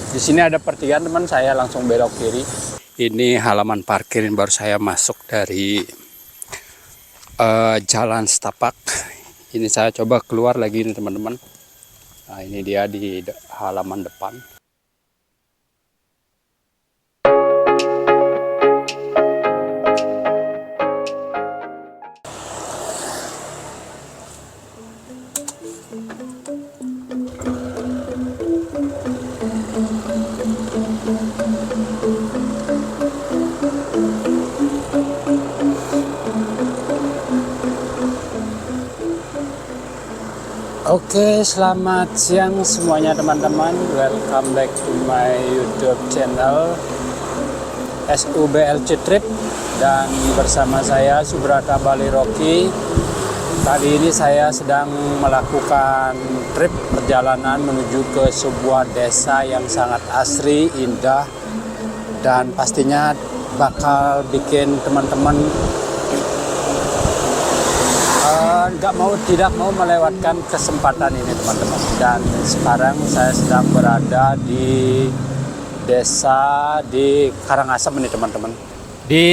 Di sini ada pertigaan teman, saya langsung belok kiri. Ini halaman parkir yang baru saya masuk dari jalan setapak. Ini saya coba keluar lagi nih teman-teman. Nah, ini dia di halaman depan. Oke, selamat siang semuanya teman-teman. Welcome back to my YouTube channel SUBLC Trip, dan bersama saya Subrata Bali Rocky. Kali ini saya sedang melakukan trip perjalanan menuju ke sebuah desa yang sangat asri, indah, dan pastinya bakal bikin teman-teman tidak mau melewatkan kesempatan ini teman-teman. Dan sekarang saya sedang berada di desa di Karangasem ini teman-teman. Di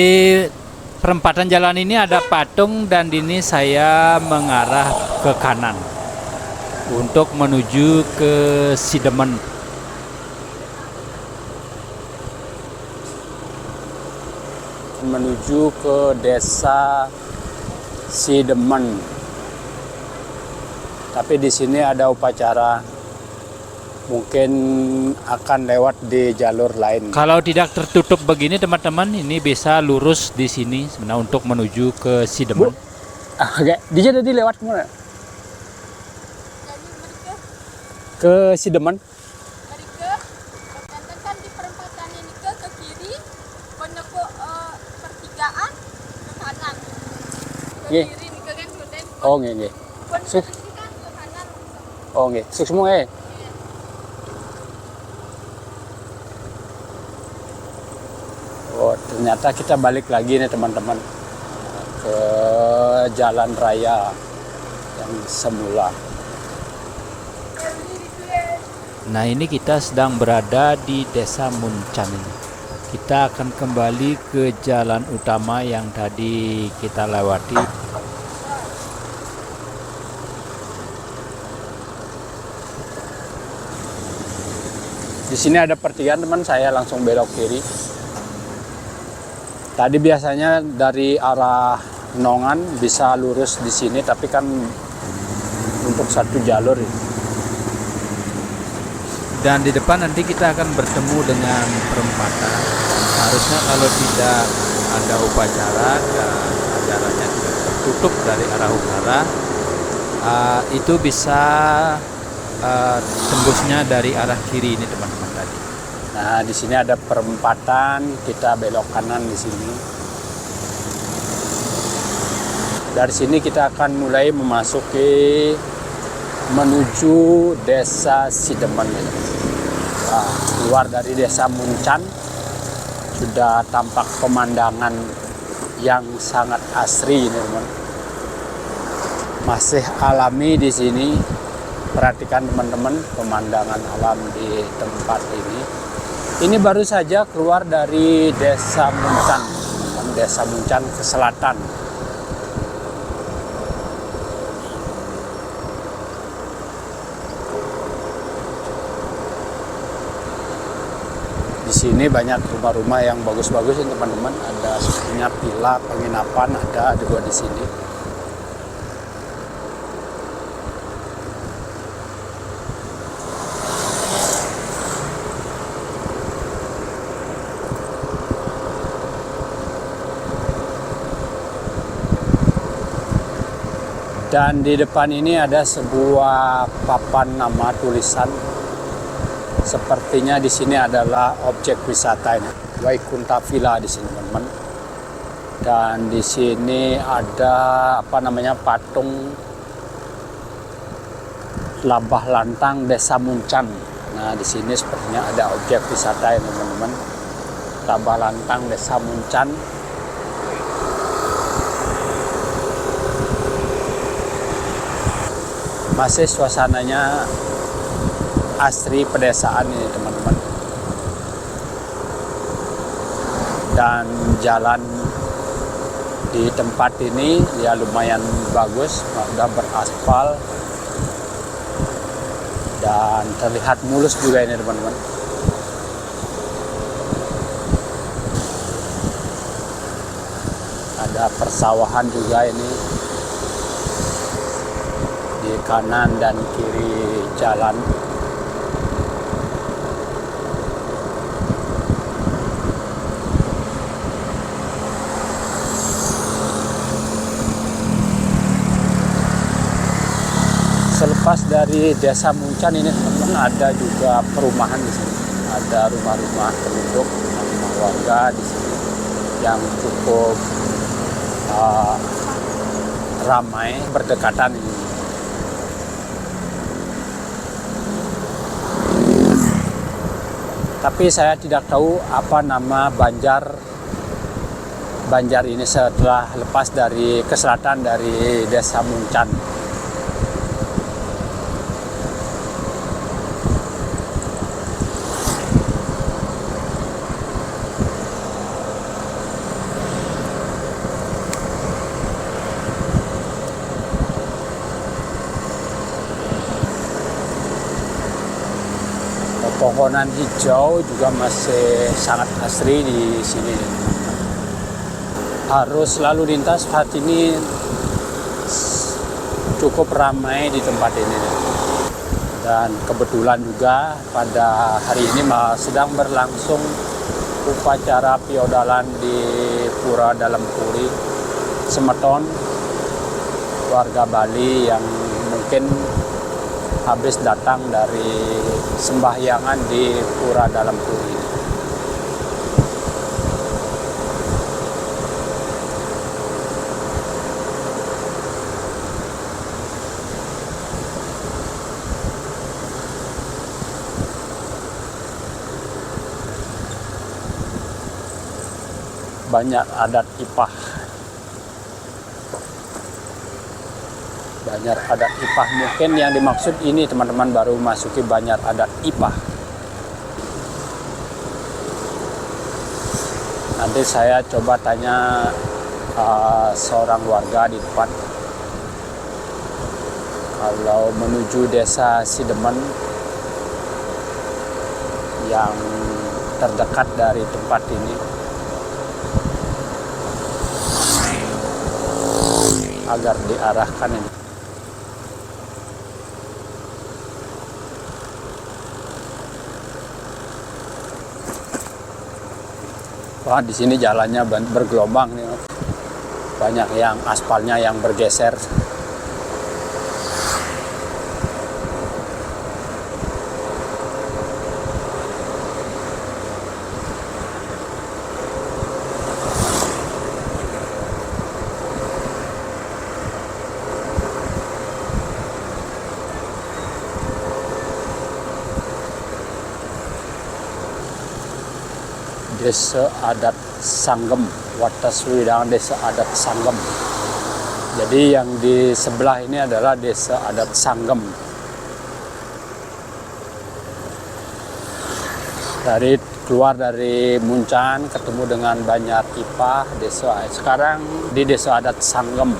perempatan jalan ini ada patung, dan ini saya mengarah ke kanan untuk menuju ke Sidemen. Menuju ke desa Sidemen. Tapi di sini ada upacara, mungkin akan lewat di jalur lain. Kalau tidak tertutup begini teman-teman, ini bisa lurus di sini sebenarnya untuk menuju ke Sidemen. Oke, dia tadi lewat mana? Ke Sidemen. Kan di perempatan ini ke kiri, menuju pertigaan ke kanan. Ke kiri nih ke kan. Oh nggih. Oh nggih, sukses semua. Oh, ternyata kita balik lagi nih teman-teman ke jalan raya yang semula. Nah, ini kita sedang berada di Desa Muncan ini. Kita akan kembali ke jalan utama yang tadi kita lewati. Di sini ada pertigaan teman, saya langsung belok kiri. Tadi biasanya dari arah Nongan bisa lurus di sini, tapi kan untuk satu jalur ini. Dan di depan nanti kita akan bertemu dengan perempatan. Harusnya kalau tidak ada upacara dan acaranya tidak tertutup dari arah utara, itu bisa tembusnya dari arah kiri ini teman-teman tadi. Nah, di sini ada perempatan, kita belok kanan di sini. Dari sini kita akan mulai memasuki menuju desa Sidemen. Nah, keluar dari desa Muncan sudah tampak pemandangan yang sangat asri ini teman. Masih alami di sini. Perhatikan teman-teman pemandangan alam di tempat ini. Ini baru saja keluar dari desa Muncan, desa Muncan ke selatan. Di sini banyak rumah-rumah yang bagus-bagus ya teman-teman. Ada sepertinya villa penginapan ada juga di sini. Dan di depan ini ada sebuah papan nama tulisan. Sepertinya di sini adalah objek wisata ini, Waikunta Villa di sini teman-teman. Dan di sini ada patung Labah Lantang Desa Muncan. Nah, di sini sepertinya ada objek wisata ini teman-teman. Labah Lantang Desa Muncan. Masih suasananya asri pedesaan ini teman-teman. Dan jalan di tempat ini ya lumayan bagus, udah beraspal dan terlihat mulus juga ini teman-teman. Ada persawahan juga ini di kanan dan kiri jalan. Selepas dari Desa Muncan ini teman-teman, ada juga perumahan di sini. Ada rumah-rumah penduduk, rumah warga di sini yang cukup ramai berdekatan ini. Tapi saya tidak tahu apa nama Banjar ini setelah lepas dari ke selatan dari Desa Muncan. Pohonan hijau juga masih sangat asri di sini. Arus lalu lintas saat ini cukup ramai di tempat ini. Dan kebetulan juga pada hari ini sedang berlangsung upacara piodalan di Pura Dalam Puri Semeton, warga Bali yang mungkin habis datang dari sembahyangan di Pura Dalam Puri. Banyak adat Ipah. Banjar adat Ipah, mungkin yang dimaksud ini teman-teman baru masuki Banjar adat Ipah. Nanti saya coba tanya seorang warga di tempat. Kalau menuju Desa Sidemen yang terdekat dari tempat ini, agar diarahkan ini. Wah, di sini jalannya bergelombang nih. Banyak yang aspalnya yang bergeser. Desa Adat Sanggem, Wataswidang Desa Adat Sanggem. Jadi yang di sebelah ini adalah Desa Adat Sanggem. Keluar dari Muncan ketemu dengan Banjar Ipah, sekarang di Desa Adat Sanggem.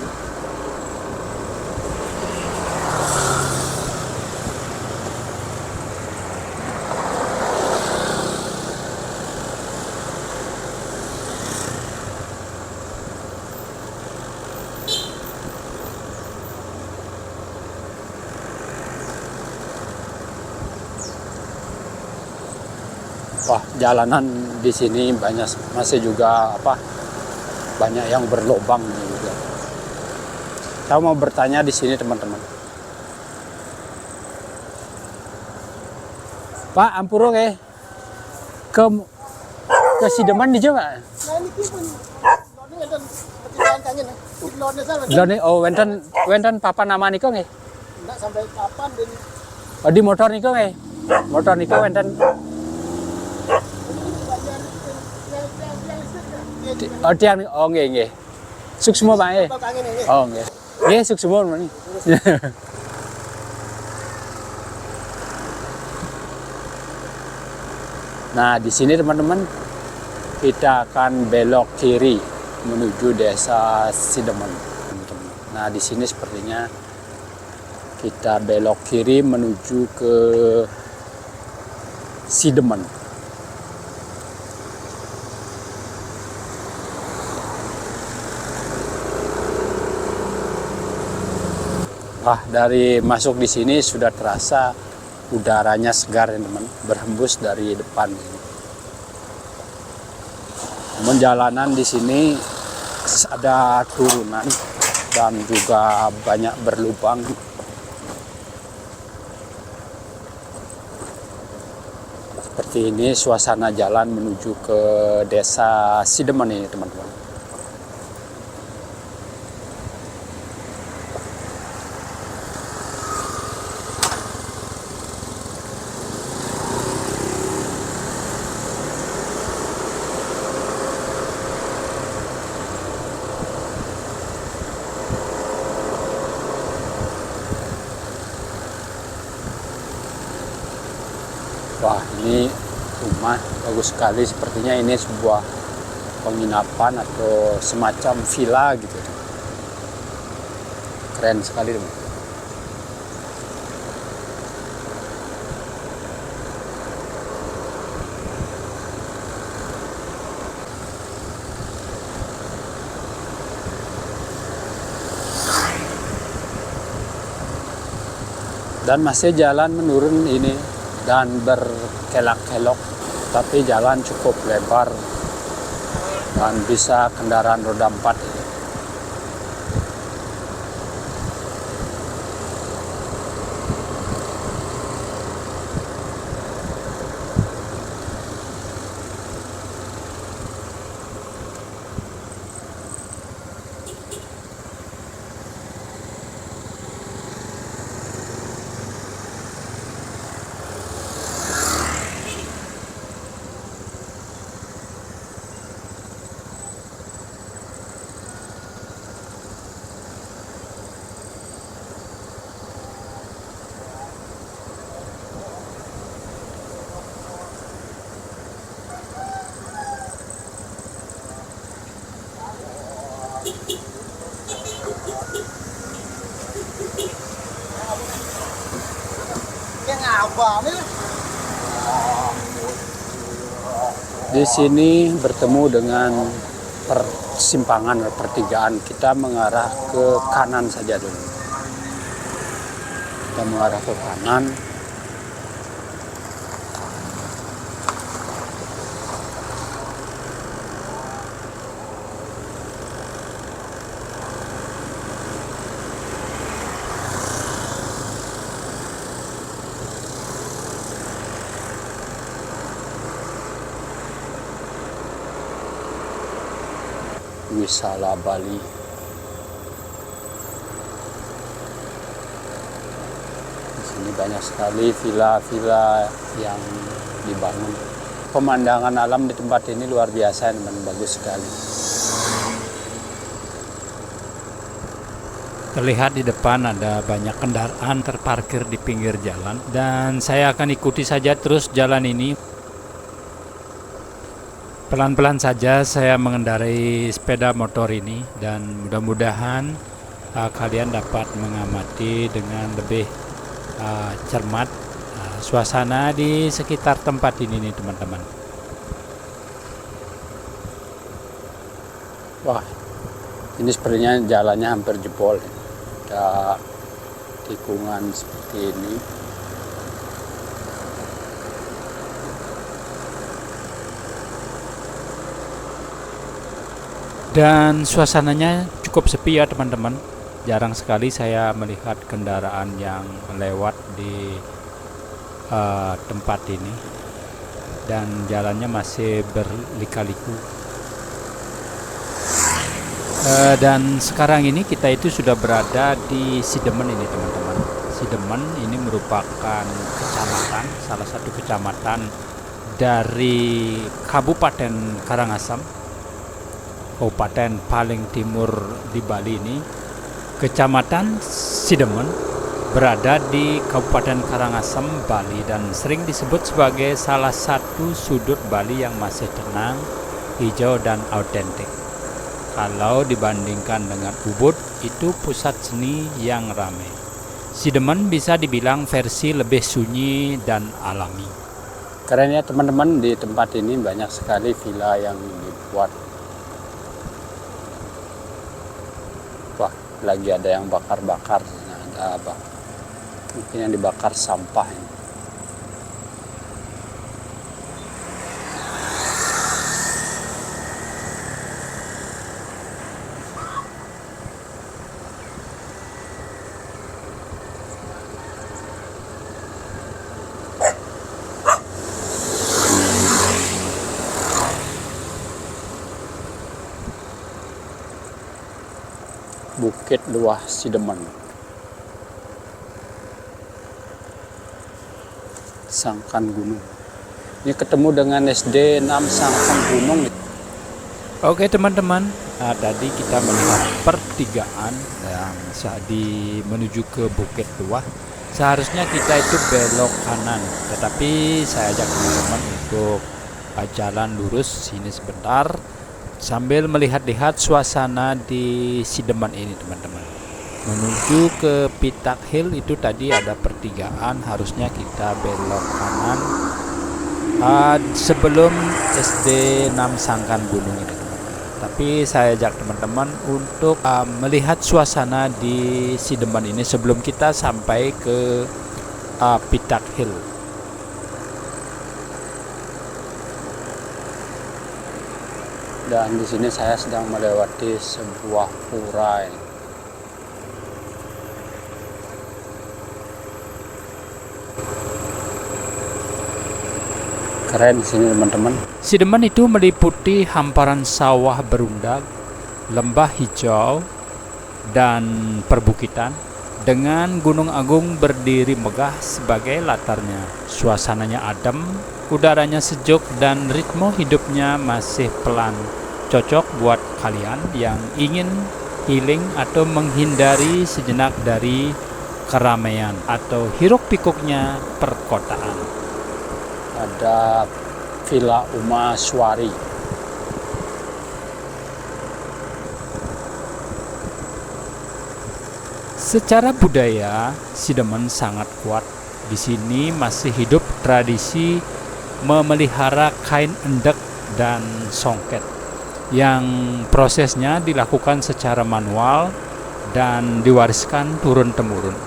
Wah, jalanan di sini masih juga banyak yang berlobang juga. Saya mau bertanya di sini teman-teman. Pak, ampuro ke Sideman di Jawa. Lone wenten papa nama niko nggih? Nggak sampai kapan dan Oh, di motor niko nggih? Motor niko wenten tiang nggih. Suksmo Pak nggih. Oh nggih. Nggih suksmo meni. Nah, di sini teman-teman kita akan belok kiri menuju desa Sidemen. Nah, di sini sepertinya kita belok kiri menuju ke Sidemen. Wah, dari masuk di sini sudah terasa udaranya segar ya teman, berhembus dari depan. Namun jalanan di sini ada turunan dan juga banyak berlubang. Seperti ini suasana jalan menuju ke desa Sidemen ini teman-teman. Wah, ini rumah bagus sekali, sepertinya ini sebuah penginapan atau semacam villa gitu. Keren sekali teman. Dan masih jalan menurun ini dan berkelak-kelok, tapi jalan cukup lebar dan bisa kendaraan roda 4 ini. Di sini bertemu dengan persimpangan pertigaan. Kita mengarah ke kanan saja dulu. Kita mengarah ke kanan. Wisata Bali. Di sini banyak sekali villa-villa yang dibangun. Pemandangan alam di tempat ini luar biasa, teman, bagus sekali. Terlihat di depan ada banyak kendaraan terparkir di pinggir jalan, dan saya akan ikuti saja terus jalan ini. Pelan-pelan saja saya mengendarai sepeda motor ini, dan mudah-mudahan kalian dapat mengamati dengan lebih cermat suasana di sekitar tempat ini nih teman-teman. Wah, ini sepertinya jalannya hampir jebol. Ada tikungan seperti ini. Dan suasananya cukup sepi ya teman-teman. Jarang sekali saya melihat kendaraan yang lewat di tempat ini, dan jalannya masih berlika-liku. Dan sekarang ini kita itu sudah berada di Sidemen ini teman-teman. Sidemen ini merupakan kecamatan, salah satu kecamatan dari Kabupaten Karangasem, kabupaten paling timur di Bali ini. Kecamatan Sidemen berada di Kabupaten Karangasem, Bali, dan sering disebut sebagai salah satu sudut Bali yang masih tenang hijau dan autentik. Kalau dibandingkan dengan Ubud, itu pusat seni yang ramai. Sidemen bisa dibilang versi lebih sunyi dan alami. Keren ya teman-teman, di tempat ini banyak sekali villa yang dibuat. Wah, lagi ada yang bakar-bakar. Nah, ada apa? Mungkin yang dibakar sampah ini. Bukit Luah Sidemen, Sangkan Gunung. Ini ketemu dengan SD 6 Sangkan Gunung. Oke teman-teman, tadi kita melihat pertigaan yang menuju ke Bukit Luah. Seharusnya kita itu belok kanan, tetapi saya ajak teman-teman untuk jalan lurus sini sebentar sambil melihat-lihat suasana di Sidemen ini teman-teman. Menuju ke Pitak Hill itu tadi ada pertigaan, harusnya kita belok kanan sebelum SD 6 Sangkan Gunung ini teman-teman. Tapi saya ajak teman-teman untuk melihat suasana di Sidemen ini sebelum kita sampai ke Pitak Hill. Dan di sini saya sedang melewati sebuah pura ini. Keren di sini teman-teman. Sidemen itu meliputi hamparan sawah berundak, lembah hijau, dan perbukitan dengan Gunung Agung berdiri megah sebagai latarnya. Suasananya adem, udaranya sejuk, dan ritme hidupnya masih pelan. Cocok buat kalian yang ingin healing atau menghindari sejenak dari keramaian atau hiruk-pikuknya perkotaan. Ada Villa Uma Swari. Secara budaya, Sidemen sangat kuat. Di sini masih hidup tradisi memelihara kain endek dan songket yang prosesnya dilakukan secara manual dan diwariskan turun-temurun.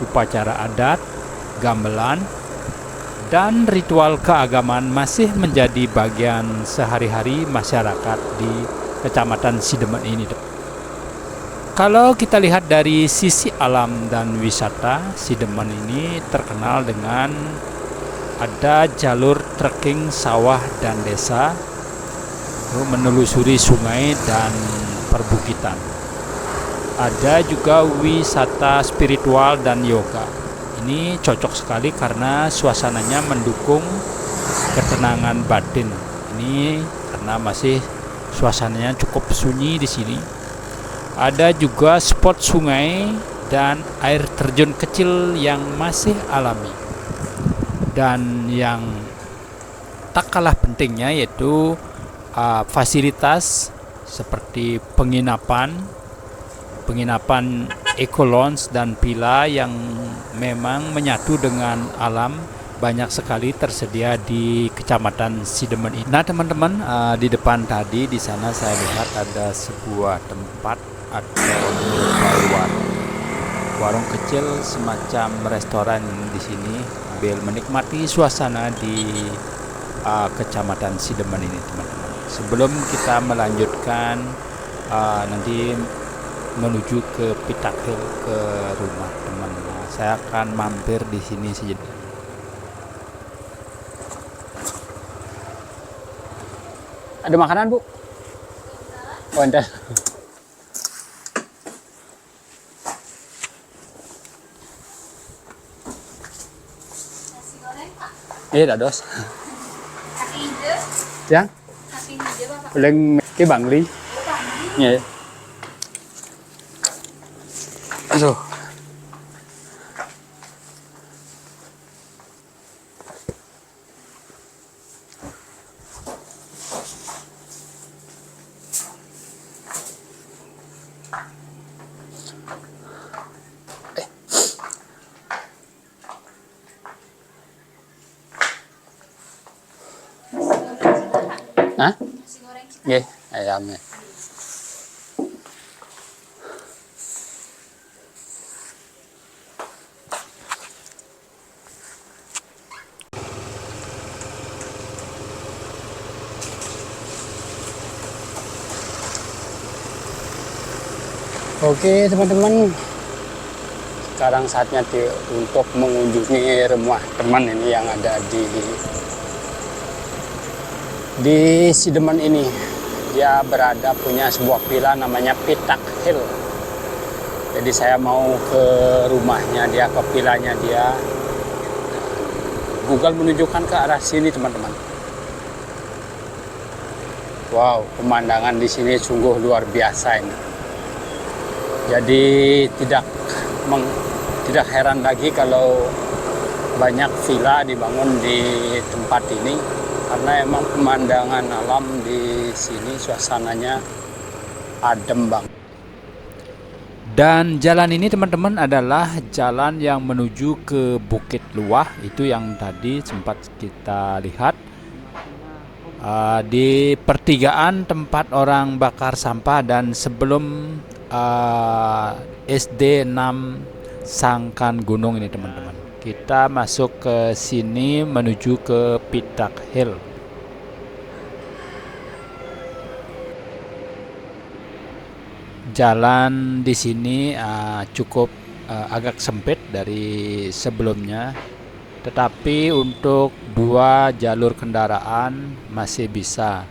Upacara adat, gamelan, dan ritual keagamaan masih menjadi bagian sehari-hari masyarakat di Kecamatan Sidemen ini. Kalau kita lihat dari sisi alam dan wisata, Sidemen ini terkenal dengan ada jalur trekking sawah dan desa, menelusuri sungai dan perbukitan. Ada juga wisata spiritual dan yoga. Ini cocok sekali karena suasananya mendukung ketenangan batin. Ini karena masih suasananya cukup sunyi di sini. Ada juga spot sungai dan air terjun kecil yang masih alami. Dan yang tak kalah pentingnya yaitu fasilitas seperti penginapan eco-lounge dan villa yang memang menyatu dengan alam, banyak sekali tersedia di Kecamatan Sidemen ini. Nah teman-teman, di depan tadi di sana saya lihat ada sebuah tempat atau warung kecil semacam restoran di sini sambil menikmati suasana di Kecamatan Sidemen ini teman-teman. Sebelum kita melanjutkan nanti menuju ke Pitak Hill ke rumah teman, saya akan mampir di sini sejenak. Ada makanan, Bu? Oh, entar. Nasi goreng, Pak. Iya, dados. Kaki hijau. Yang Kaki hijau, Bapak. paling cái bảng ly. Iya. Aduh. Hah? Nasi goreng kita. Nggih, ayamnya. Oke teman-teman, sekarang saatnya untuk mengunjungi rumah teman ini yang ada di Sidemen ini. Dia punya sebuah villa namanya Pitak Hill. Jadi saya mau ke rumahnya dia, ke villanya dia. Google menunjukkan ke arah sini teman-teman. Wow, pemandangan di sini sungguh luar biasa ini. Jadi tidak heran lagi kalau banyak villa dibangun di tempat ini, karena emang pemandangan alam di sini suasananya adem banget. Dan jalan ini teman-teman adalah jalan yang menuju ke Bukit Luah, itu yang tadi sempat kita lihat di pertigaan tempat orang bakar sampah dan sebelum SD 6 Sangkan Gunung ini teman-teman. Kita masuk ke sini menuju ke Pitak Hill. Jalan di sini cukup agak sempit dari sebelumnya, tetapi untuk 2 jalur kendaraan masih bisa.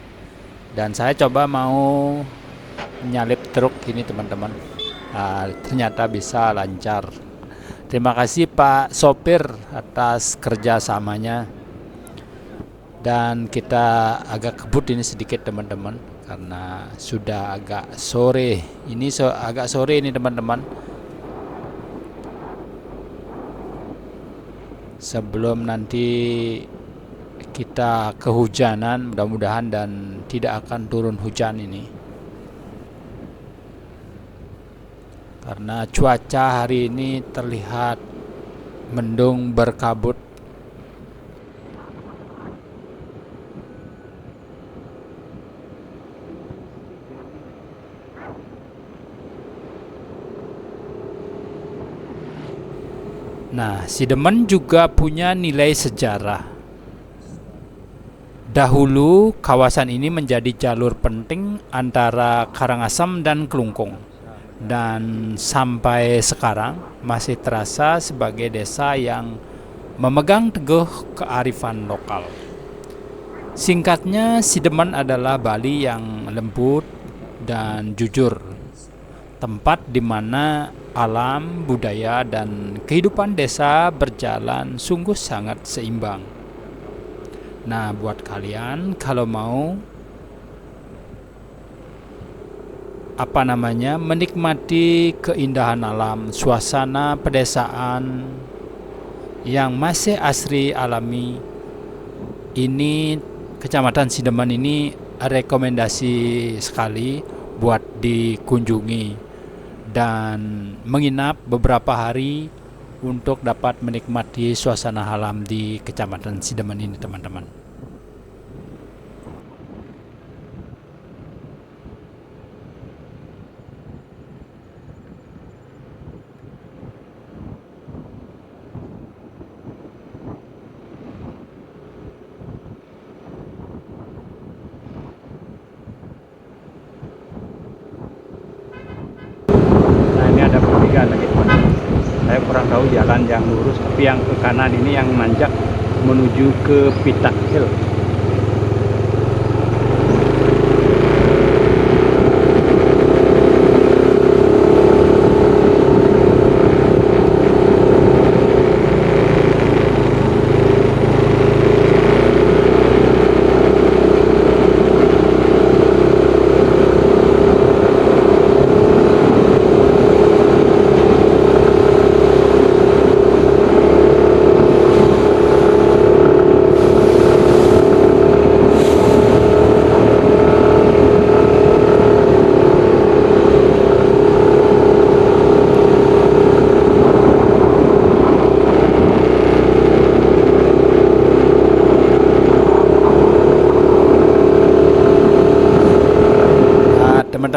Dan saya coba mau nyalip truk ini teman-teman, ternyata bisa lancar. Terima kasih Pak sopir atas kerjasamanya. Dan kita agak kebut ini sedikit teman-teman, karena sudah agak sore. Ini agak sore ini teman-teman, sebelum nanti kita kehujanan, mudah-mudahan dan tidak akan turun hujan ini. Karena cuaca hari ini terlihat mendung berkabut. Nah, Sidemen juga punya nilai sejarah. Dahulu kawasan ini menjadi jalur penting antara Karangasem dan Kelungkung. Dan sampai sekarang masih terasa sebagai desa yang memegang teguh kearifan lokal. Singkatnya, Sidemen adalah Bali yang lembut dan jujur. Tempat di mana alam, budaya, dan kehidupan desa berjalan sungguh sangat seimbang. Nah, buat kalian kalau mau menikmati keindahan alam, suasana pedesaan yang masih asri alami, ini Kecamatan Sidemen ini rekomendasi sekali buat dikunjungi dan menginap beberapa hari untuk dapat menikmati suasana alam di Kecamatan Sidemen ini teman-teman. Ada pertigaan lagi teman-teman. Saya kurang tahu jalan yang lurus, tapi yang ke kanan ini yang nanjak menuju ke Pitak Hill.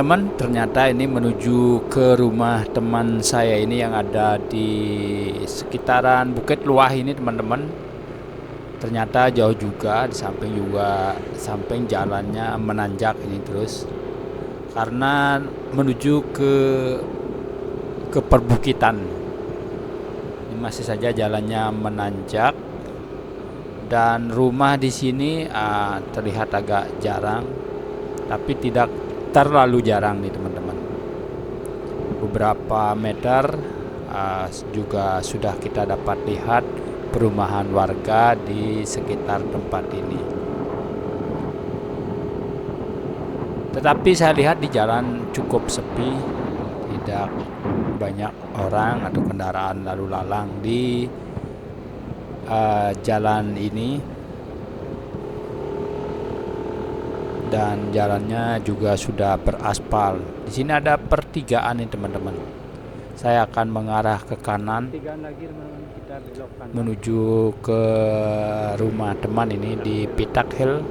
teman-teman, ternyata ini menuju ke rumah teman saya ini yang ada di sekitaran Bukit Luah ini teman-teman. Ternyata jauh juga, di samping jalannya menanjak ini terus. Karena menuju ke perbukitan. Ini masih saja jalannya menanjak dan rumah di sini terlihat agak jarang, tapi tidak terlalu jarang nih teman-teman. Beberapa meter juga sudah kita dapat lihat perumahan warga di sekitar tempat ini. Tetapi saya lihat di jalan cukup sepi, tidak banyak orang atau kendaraan lalu lalang di jalan ini. Dan jalannya juga sudah beraspal. Di sini ada pertigaan nih teman-teman. Saya akan mengarah ke kanan menuju ke rumah teman ini di Pitak Hill.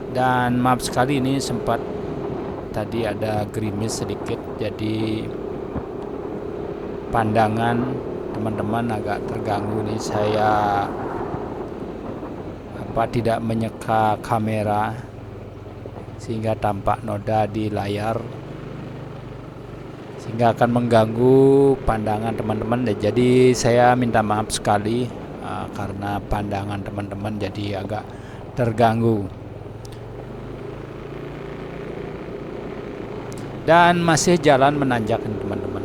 Dan maaf sekali ini sempat tadi ada gerimis sedikit, jadi pandangan teman-teman agak terganggu nih. Saya tidak menyeka kamera sehingga tampak noda di layar, sehingga akan mengganggu pandangan teman-teman. Jadi saya minta maaf sekali karena pandangan teman-teman jadi agak terganggu. Dan masih jalan menanjak nih teman-teman,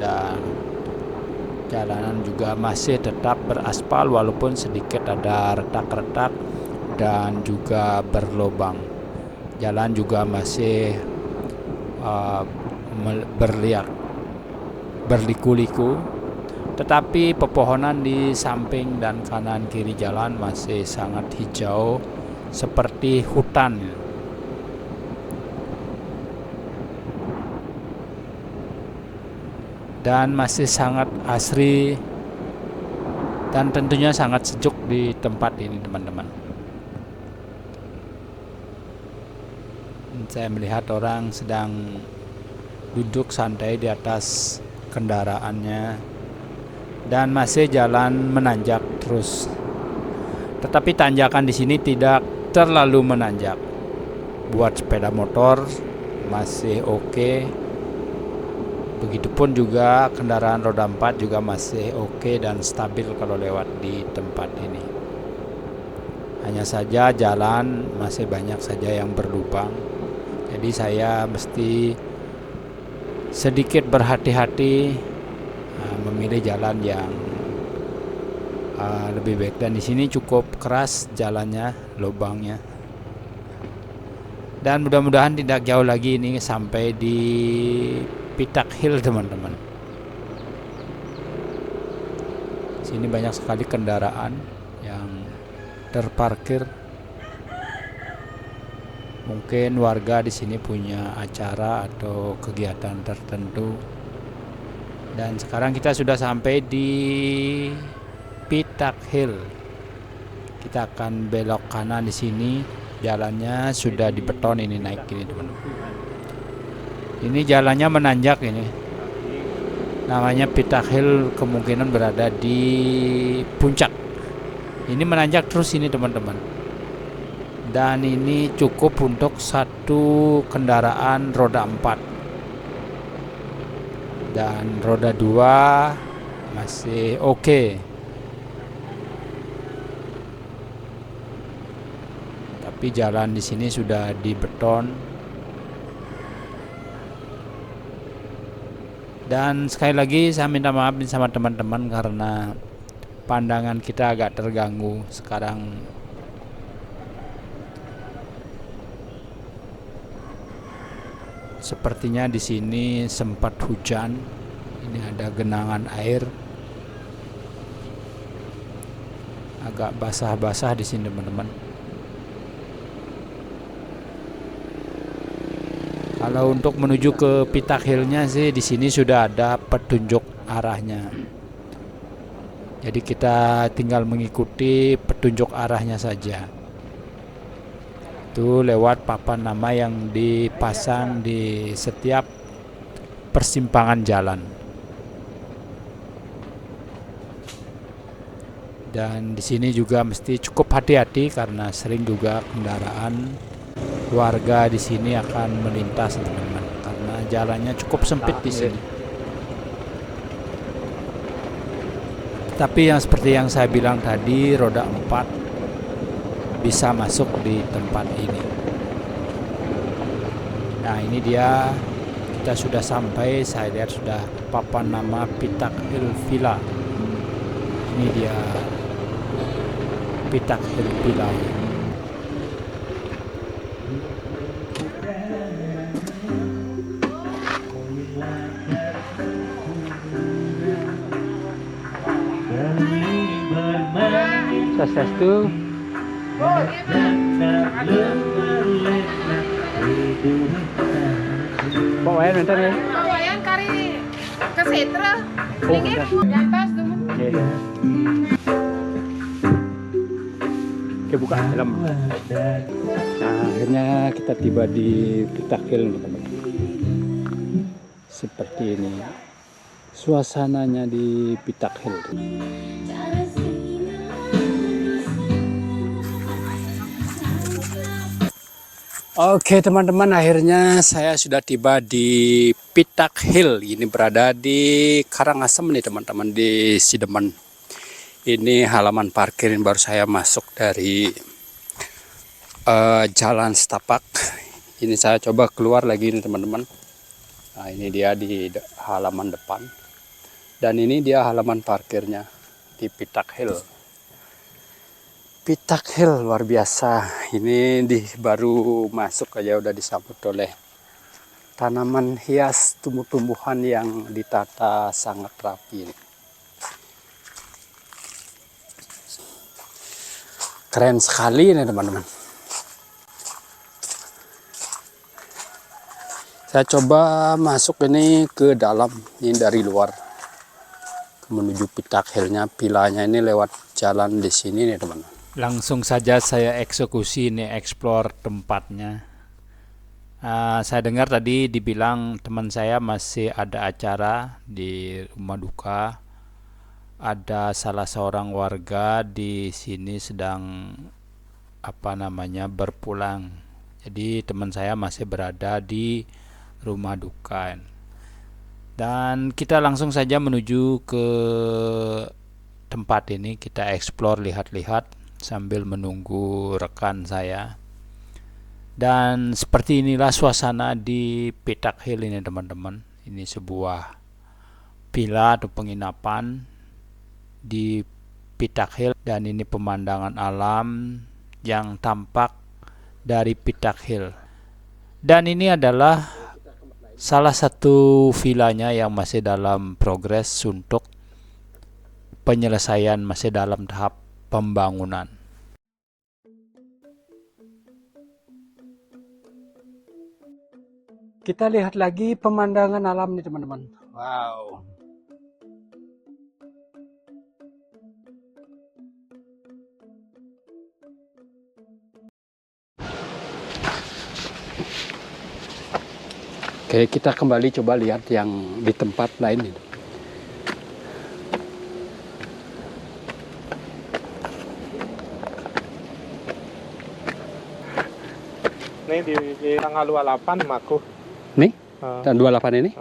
dan jalanan juga masih tetap beraspal walaupun sedikit ada retak-retak dan juga berlobang. Jalan juga masih berliku-liku, tetapi pepohonan di samping dan kanan kiri jalan masih sangat hijau seperti hutan. Dan masih sangat asri dan tentunya sangat sejuk di tempat ini teman-teman. Saya melihat orang sedang duduk santai di atas kendaraannya dan masih jalan menanjak terus. Tetapi tanjakan di sini tidak terlalu menanjak. Buat sepeda motor masih oke. Begitupun juga kendaraan roda 4 juga masih oke dan stabil kalau lewat di tempat ini. Hanya saja jalan masih banyak saja yang berlubang. Jadi saya mesti sedikit berhati-hati memilih jalan yang lebih baik. Dan di sini cukup keras jalannya, lubangnya. Dan mudah-mudahan tidak jauh lagi ini sampai di Pitak Hill teman-teman. Sini banyak sekali kendaraan yang terparkir. Mungkin warga di sini punya acara atau kegiatan tertentu. Dan sekarang kita sudah sampai di Pitak Hill. Kita akan belok kanan di sini. Jalannya sudah dibeton ini, naik ini teman-teman. Ini jalannya menanjak ini. Namanya Pitak Hill, kemungkinan berada di puncak. Ini menanjak terus ini teman-teman. Dan ini cukup untuk satu kendaraan roda 4. Dan roda 2 masih oke. Tapi jalan di sini sudah dibeton. Dan sekali lagi saya minta maaf sama teman-teman karena pandangan kita agak terganggu sekarang. Sepertinya di sini sempat hujan. Ini ada genangan air. Agak basah-basah di sini teman-teman. Kalau untuk menuju ke Pitak Hill-nya sih di sini sudah ada petunjuk arahnya. Jadi kita tinggal mengikuti petunjuk arahnya saja. Itu lewat papan nama yang dipasang di setiap persimpangan jalan. Dan di sini juga mesti cukup hati-hati karena sering juga kendaraan warga di sini akan melintas, teman-teman, karena jalannya cukup sempit di sini. Tapi yang seperti yang saya bilang tadi, roda 4 bisa masuk di tempat ini. Nah, ini dia, kita sudah sampai. Saya lihat sudah papan nama Pitak Hill Villa. Ini dia Pitak Hill Villa. Swastiastu. Bawain bentar ya. Bawayan kari ke setra. Oh, Ini udah. di atas teman. Oke, buka helm. Nah, akhirnya kita tiba di Pitak Hill, teman-teman. Seperti ini suasananya di Pitak Hill. Oke teman-teman, akhirnya saya sudah tiba di Pitak Hill. Ini berada di Karangasem nih teman-teman, di Sidemen. Ini halaman parkir yang baru saya masuk dari Jalan Setapak. Ini saya coba keluar lagi nih teman-teman. Nah, ini dia di halaman depan. Dan ini dia halaman parkirnya di Pitak Hill. Pitak Hill luar biasa. Ini baru masuk aja udah disambut oleh tanaman hias, tumbuh-tumbuhan yang ditata sangat rapi. Keren sekali ini teman-teman. Saya coba masuk ini ke dalam, ini dari luar menuju Pitak Hillnya, vilanya ini lewat jalan di sini nih teman-teman. Langsung saja saya eksekusi ini, explore tempatnya. Saya dengar tadi dibilang teman saya masih ada acara di rumah duka. Ada salah seorang warga di sini sedang berpulang. Jadi teman saya masih berada di rumah duka. Dan kita langsung saja menuju ke tempat ini, kita explore, lihat-lihat sambil menunggu rekan saya. Dan seperti inilah suasana di Pitak Hill ini teman-teman. Ini sebuah villa atau penginapan di Pitak Hill, dan ini pemandangan alam yang tampak dari Pitak Hill. Dan ini adalah salah satu villanya yang masih dalam progres untuk penyelesaian, masih dalam tahap pembangunan. Kita lihat lagi pemandangan alam nih teman-teman. Wow. Oke, kita kembali coba lihat yang di tempat lain ini. Ini di tanggal 28 maku. Nih, tahun 28 ini.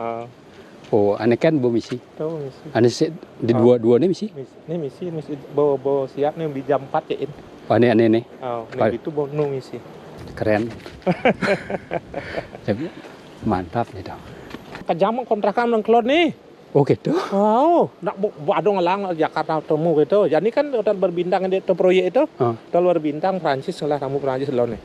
Oh, aneh kan bo misi. Tuh misi. Aneh di dua nih misi. Ini misi bo siap nih di jam 4 ya. Oh, aneh nih. Ini itu bo nu misi. Keren. Mantap nih dong. Kejam kontrakan nang kelot nih. Oh gitu. Oh, nak ada ngelang Jakarta temu gitu. Jadi kan udah berbintang di proyek itu. Udah luar bintang Prancis lah, kamu Prancis lo nih.